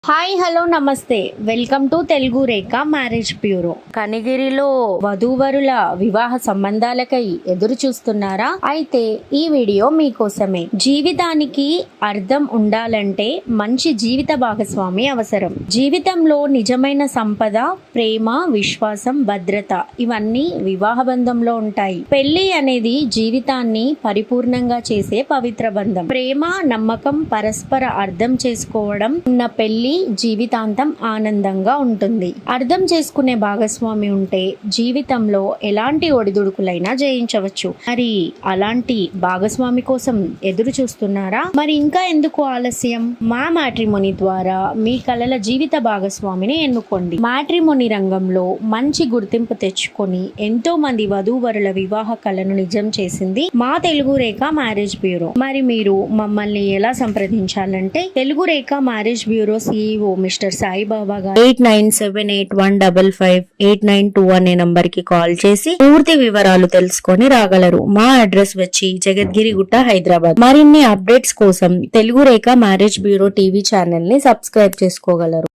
Hi hello namaste welcome to Telugu Rekha marriage bureau. కనిగిరిలో వధూవరుల వివాహ సంబంధాలకై ఎదురు చూస్తున్నారా? అయితే ఈ వీడియో మీకోసమే. జీవితానికి అర్థం ఉండాలంటే మంచి జీవిత భాగస్వామి అవసరం. జీవితంలో నిజమైన సంపద, ప్రేమ, విశ్వాసం, భద్రత ఇవన్నీ వివాహ బంధంలో ఉంటాయి. పెళ్లి అనేది జీవితాన్ని పరిపూర్ణంగా చేసే పవిత్ర బంధం. ప్రేమ, నమ్మకం, పరస్పర అర్థం చేసుకోవడం ఉన్న పెళ్లి జీవితాంతం ఆనందంగా ఉంటుంది. అర్థం చేసుకునే భాగస్వామి ఉంటే జీవితంలో ఎలాంటి ఒడిదుడుకులైనా జయించవచ్చు. మరి అలాంటి భాగస్వామి కోసం ఎదురు చూస్తున్నారా? మరి ఇంకా ఎందుకు ఆలస్యం? మా మ్యాట్రిమోనీ ద్వారా మీ కలల జీవిత భాగస్వామిని ఎన్నుకోండి. మ్యాట్రిమోనీ రంగంలో మంచి గుర్తింపు తెచ్చుకొని ఎంతో మంది వధూవరుల వివాహ కలను నిజం చేసింది మా తెలుగు రేఖ మ్యారేజ్ బ్యూరో. మరి మీరు మమ్మల్ని ఎలా సంప్రదించాలంటే Telugu Rekha marriage bureau CEO mister Saibaba గారు 8978155892 అనే నంబర్ కి కాల్ చేసి పూర్తి వివరాలు తెలుసుకొని రాగలరు. మా అడ్రస్ వచ్చి జగద్గిరి గుట్ట, హైదరాబాద్. మరిన్ని అప్డేట్స్ కోసం Telugu Rekha marriage bureau TV channel ని సబ్స్క్రైబ్ చేసుకోగలరు.